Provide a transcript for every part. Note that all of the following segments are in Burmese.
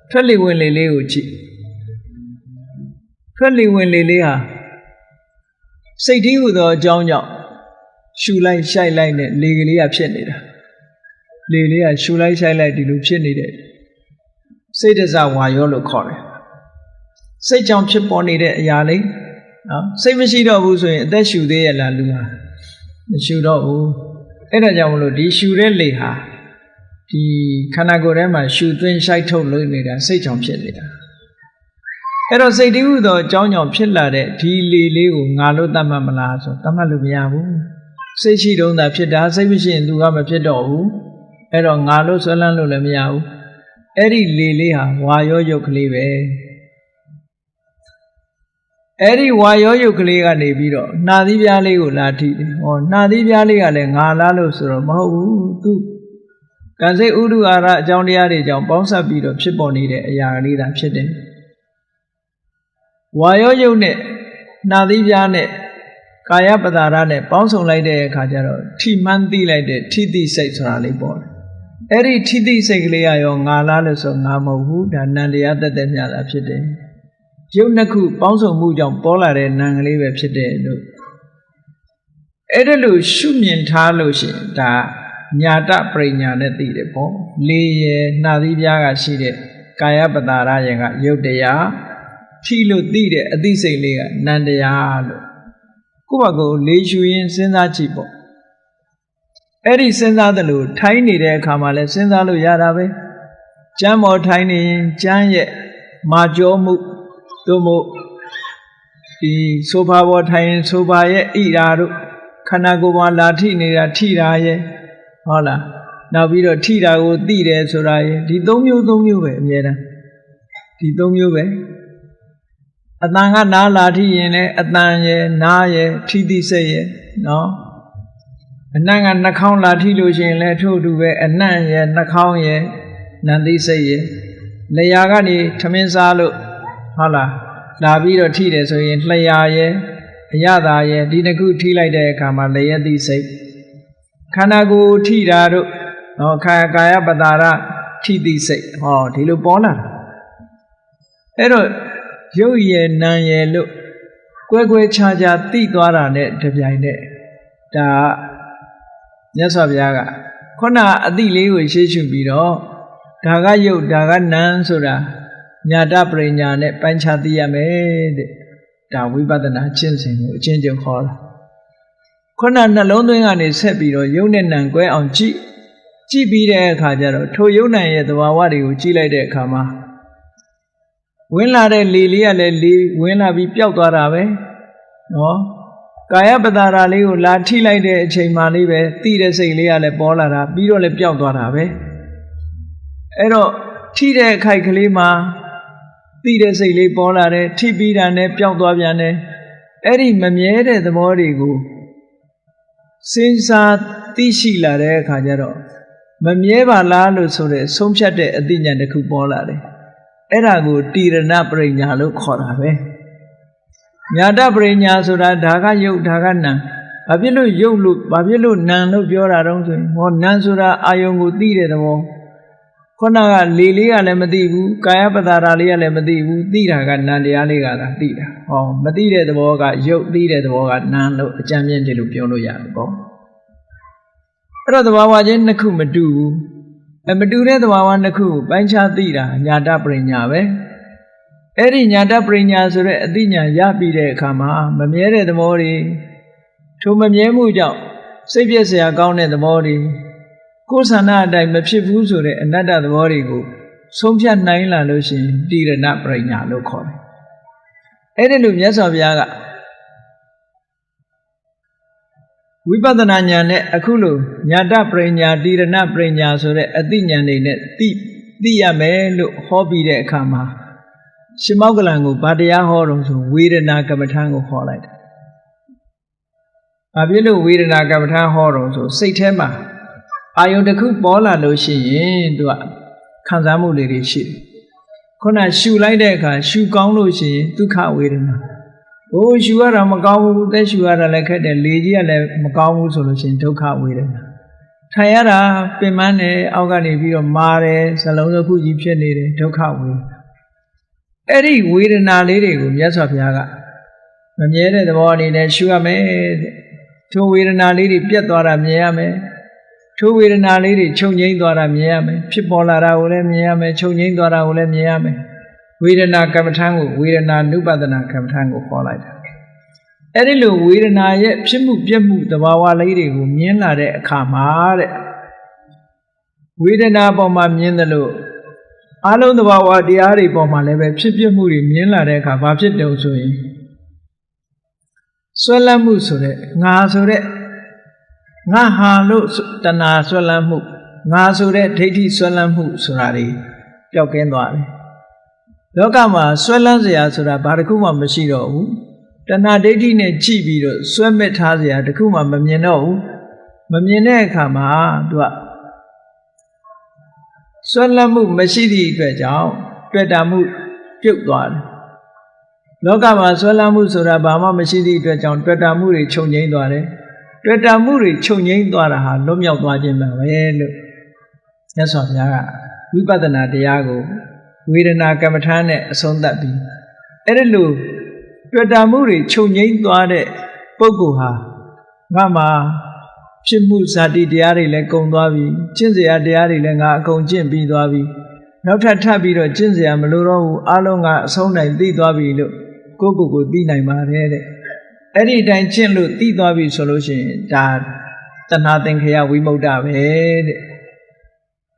ထွက်လေဝင်လေလေးကိုကြည့်ထွက်လေဝင်လေလေးဟာစိတ်တည်းဟူသောအကြောင်းကြောင့်ရှူလိုက်ရှိုက်လိုက်နဲ့လေကလေးကဖြစ်နေတာလေလေးကရှူလိုက်ရှိုက်လိုက်ဒီလိုဖြစ်နေတဲ့စိတ်တစဝါယောလို့ခေါ်တယ်စိတ်ကြောင့်ဖြစ်ပေါ်နေတဲ့အရာလေးနော်စိတ်မရှိတော့ဘူးဆိုရင်အသက်ရှူသေးရလားလူဟာမရှူတော့ဘူးအဲ့ဒါကြောင့်မလို့ဒီရှူတဲ့လေဟာဒီခန္ဓာကိုယ်ထဲမှာရှူသွင်းရှိုက်ထုတ်လို့နေတာစိတ်ကြောင့်ဖြစ်နေတာအဲ့တော့စိတ်တည်းဟူသောအကြောင်းကြောင့်ဖြစ်လာတဲ့ဒီလေလေးကိုငါလို့သတ်မှတ်မလားဆိုသတ်မှတ်လို့မရဘူးစိတ်ရှိတုံးသာဖြစ်တာစိတ်မရှိရင်သူကမဖြစ်တော့ဘူးအဲ့တော့ငါလို့ဆွဲလန်းလို့လည်းမရဘူးအဲ့ဒီလေလေးဟာဝါယောယုတ်ကလေးပဲအဲ့ဒီဝါယောယုတ်ကလေးကနေပြီးတော့နှာသီးပြားလေးကိုလာထိတယ်ဟောနှာသီးပြားလေးကလည်းငါလားလို့ဆိုတော့မဟုတ်ဘူးသူကံစိတ်ဥဒုအာရအကြောင်းတရားတွေကြောင့်ပေါင်းစပ်ပြီးတော့ဖြစ်ပေါ်နေတဲ့အရာလေးသာဖြစ်တယ်ဝါယောယုတ်နဲ့နှာသီးပြားနဲ့ကာယပတာရနဲ့ပေါင်းစုံလိုက်တဲ့အခါကျတော့ထိမှန်းသိလိုက်တဲ့ထိတိစိတ်ဆိုတာလေးပေါ်တယ်အဲ့ဒီထိတိစိတ်ကလေးကရောငါလားလို့ဆိုငါမဟုတ်ဘူးဒါနန္တရားတက်တက်မြတာဖြစ်တယ်ရုပ်နှစ်ခုပေါင်းစုံမှုကြောင့်ပေါ်လာတဲ့နာမ်ကလေးပဲဖြစ်တယ်လို့အဲ့ဒါလို့ရှုမြင်ထားလို့ရှိရင်ဒါညာတပရိညာနဲ့သိတယ်ပေါ့လေရယ်နှာသီးပြားကရှိတဲ့ကာယပတာရရဲ့ကရုပ်တရားထိလို့သိတဲ့အသိစိတ်လေးကနန္တရားလို့ကိုယ့်ဘာကိုလေရှုရင်းစဉ်းစားကြည့်ပေါ့အဲ့ဒီစဉ်းစားတယ်လို့ထိုင်းနေတဲ့အခါမှာလဲစဉ်းစားလို့ရတာပဲကျမ်းမော်ထိုင်းနေရင်ကျမ်းရဲ့မာကြောမှုတို့မို့ဒီဆိုဖာပေါ်ထိုင်ရင်ဆိုဖာရဲ့ဣရာတို့ခန္ဓာကိုယ်မှာလာထိနေတာထိတာရဲ့ဟုတ်လားနောက်ပြီးတော့ထိတာကိုသိတယ်ဆိုတာရဲ့ဒီ၃မျိုးပဲအမြဲတမ်းဒီ၃မျိုးပဲအတန်ကနားလာထိရင်လည်းအတန်ရဲ့နားရဲ့ထိသိစိတ်ရဲ့နော်အနံ့ကနှာခေါင်းလာထိလို့ရှိရင်လည်းထို့အတူပဲအနံ့ရဲ့နှာခေါင်းရဲ့နံသိစိတ်ရဲ့လျှာကနေထမင်းစားလို့ဟုတ်လားလာပြီးတော့ထိတယ်ဆိုရင်လျှာရဲ့အရသာရဲ့ဒီတစ်ခုထိလိုက်တဲ့အခါမှာလျက်သိစိတ်ခန္ဓာကိုယ်ထိတာတို့နော်ကာယပတာရထိသိစိတ်ဟောဒီလိုပေါ်လာတာအဲ့တော့ရုပ်ရည်နာမ်ရည်လို့ကွဲခြားခြားသိသွားတာနဲ့တပြိုင်နက်ဒါမြတ်စွာဘုရားကခုနအတိလေးကိုရှေ့ရှုပြီးတော့ဒါကရုပ်ဒါကနာမ်ဆိုတာညာတပရိညာနဲ့ပိုင်းခြားသိရမယ်တဲ့ဒါဝိပဿနာကျင့်စဉ်ကိုအချင်းချင်းခေါ်တာခုနနှလုံးသွင်းကနေဆက်ပြီးတော့ရုပ်နဲ့နာမ်ကွဲအောင်ကြည့်ပြီးတဲ့အခါကျတော့ထိုရုပ်နာမ်ရဲ့သဘာဝတွေကိုကြည့်လိုက်တဲ့အခါမှာဝင်လာတဲ့လေလေးကလည်းလေဝင်လာပြီးပျောက်သွားတာပဲနော်ကာယပတာရလေးကိုလာထိလိုက်တဲ့အချိန်မှလေးပဲသိတဲ့စိတ်လေးကလည်းပေါ်လာတာပြီးတော့လည်းပျောက်သွားတာပဲအဲ့တော့ထိတဲ့အခိုက်ကလေးမှာသိတဲ့စိတ်လေးပေါ်လာတယ်ထိပြီးတာနဲ့ပျောက်သွားပြန်တယ်အဲ့ဒီမမြဲတဲ့သဘောတွေကိုစဉ်းစားသိရှိလာတဲ့အခါကျတော့မမြဲပါလားလို့ဆိုတဲ့ဆုံးဖြတ်တဲ့အသိဉာဏ်တစ်ခုပေါ်လာတယ်အဲ့ဒါကိုတိရဏပရိညာလို့ခေါ်တာပဲညာတပရိညာဆိုတာဒါကယုတ်ဒါကနံဘာဖြစ်လို့ယုတ်လို့ဘာဖြစ်လို့နံလို့ပြောတာတုံးဆိုရင်ဟောနံဆိုတာအာယုံကိုသိတဲ့သဘောခုနကလေလေးကလည်းမသိဘူးကာယပတာရလေးကလည်းမသိဘူးသိတာကနံတရားလေးကသာသိတာဟောမသိတဲ့သဘောကယုတ်သိတဲ့သဘောကနံလို့အကြံပြင်းတယ်လို့ပြောလို့ရတယ်ပေါ့အဲ့တော့သဘာဝချင်းနှစ်ခုမတူဘူးမတူတဲ့သဘာဝနှစ်ခုကိုပိုင်းခြားသိတာညာတပရိညာပဲအဲ့ဒီညာတပရိညာဆိုတဲ့အသိဉာဏ်ရပြီးတဲ့အခါမှာမမြဲတဲ့သဘောတွေထိုမမြဲမှုကြောင့်စိတ်ပြည့်စရာကောင်းတဲ့သဘောတွေကိုယ်ဆန္ဒအတိုင်းမဖြစ်ဘူးဆိုတဲ့အနတ္တသဘောတွေကိုဆုံးဖြတ်နိုင်လာလို့ရှိရင်တိရဏပရိညာလို့ခေါ်တယ်အဲ့ဒီလိုမြတ်စွာဘုရားကဝိပဿနာဉာဏ်နဲ့အခုလိုညာတပရိညာတိရဏပရိညာဆိုတဲ့အသိဉာဏ်တွေနဲ့သိရမယ်လို့ဟောပြီးတဲ့အခါမှာရှင်မောက္ကလံကိုဗာတရားဟောတော့ဆိုဝေဒနာကမ္မထာကိုဟောလိုက်တယ်။ဘာဖြစ်လို့ဝေဒနာကမ္မထာဟောတော့ဆိုစိတ်ထဲမှာအာယုန်တစ်ခုပေါ်လာလို့ရှိရင်သူကခံစားမှုလေးတွေရှိတယ်။ခုနရှူလိုက်တဲ့အခါရှူကောင်းလို့ရှိရင်ဒုက္ခဝေဒနာ။ဟိုရှူရတာမကောင်းဘူးသက်ရှူရတာလည်းခက်တယ်လေကြီးကလည်းမကောင်းဘူးဆိုလို့ရှိရင်ဒုက္ခဝေဒနာ ထိုင်ရတာပင်မနဲ့အောက်ကနေပြီးတော့မာတယ်ဇလုံးတစ်ခုကြီးဖြစ်နေတယ်ဒုက္ခဝေဒနာအဲ့ဒီဝေဒနာလေးတွေကိုမြတ်စွာဘုရားကမမြဲတဲ့သဘောအနေနဲ့ရှုရမယ်တဲ့ထိုဝေဒနာလေးတွေပြတ်သွားတာမြင်ရမယ်ထိုဝေဒနာလေးတွေချုပ်ငြိမ်းသွားတာမြင်ရမယ်ဖြစ်ပေါ်လာတာကိုလည်းမြင်ရမယ်ချုပ်ငြိမ်းသွားတာကိုလည်းမြင်ရမယ်ဝေဒနာကမ္မထံကိုဝေဒနာနုပဒနာကမ္မထံကိုခေါ်လိုက်တာအဲ့ဒီလိုဝေဒနာရဲ့ဖြစ်မှုပြက်မှုသဘာဝလေးတွေကိုမြင်လာတဲ့အခါမှာတဲ့ဝေဒနာပေါ်မှာမြင်တယ်လို့အလုံးသဘာဝတရားတွေပေါ်မှာလည်းပဲဖြစ်ပြမှုတွေမြင်လာတဲ့အခါဘာဖြစ်တုံဆိုရင်ဆွဲလန်းမှုဆိုတဲ့ငါဆိုတဲ့ငါဟာလို့တဏှာဆွဲလန်းမှုငါဆိုတဲ့ဒိဋ္ဌိဆွဲလန်းမှုဆိုတာတွေပျောက်ကင်းသွားတယ်လောကမှာဆွဲလန်းစရာဆိုတာဘာတစ်ခုမှမရှိတော့ဘူးတဏှာဒိဋ္ဌိနဲ့ကြည့်ပြီးတော့ဆွဲမဲ့ထားစရာတစ်ခုမှမမြင်တော့ဘူးမမြင်တဲ့အခါမှာသူကဆွဲလန်းမှုမရှိသည့်အတွက်ကြောင့်တွေ့တာမှုပြုတ်သွားတယ်လောကမှာဆွဲလန်းမှုဆိုတာဘာမှမရှိသည့်အတွက်ကြောင့်တွေ့တာမှုတွေချုပ်ငြိမ်းသွားတယ်တွေ့တာမှုတွေချုပ်ငြိမ်းသွားတာဟာလွတ်မြောက်သွားခြင်းပဲလို့မြတ်စွာဘုရားကဝိပဿနာတရားကိုဝေဒနာကမ္မထာနဲ့အဆုံးသတ်ပြီးအဲ့ဒီလိုတွေ့တာမှုတွေချုပ်ငြိမ်းသွားတဲ့ပုဂ္ဂိုလ်ဟာငါမှာဖြစ်မှုဇာတိတရားတွေလည်းကုန်သွားပြီကျင့်စရာတရားတွေလည်းငါအကုန်ကျင့်ပြီးသွားပြီနောက်ထပ်ထပ်ပြီးတော့ကျင့်စရာမလိုတော့ဘူးအလုံးကအဆုံးတိုင်းသိသွားပြီလို့ကိုယ့်ကိုယ်ကိုသိနိုင်ပါတယ်တဲ့အဲ့ဒီအတိုင်းကျင့်လို့သိသွားပြီဆိုလို့ရှိရင်ဒါတဏှာသင်္ခယဝိမု ക്ത ပဲတဲ့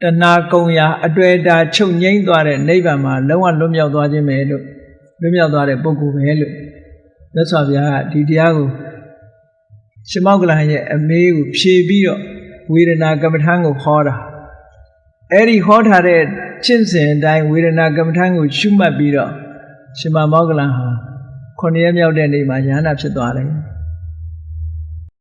တဏှာကုံရာအတွေ့အတာချုပ်ငြိမ်းသွားတဲ့နိဗ္ဗာန်မှာလုံးဝလွတ်မြောက်သွားခြင်းပဲလို့လွတ်မြောက်သွားတဲ့ပုဂ္ဂိုလ်ပဲလို့မြတ်စွာဘုရားကဒီတရားကိုရှင်မောက္ကလန်ရဲ့အမေးကိုဖြေပြီးတော့ဝေဒနာကမ္မထံကိုခေါ်တာအဲ့ဒီဟောထားတဲ့ကျင့်စဉ်အတိုင်းဝေဒနာကမ္မထံကိုရှုမှတ်ပြီးတော့ရှင်မောက္ကလန်ဟာ9 ရက်မြောက်တဲ့နေ့မှာဉာဏ်ဖြစ်သွားတယ်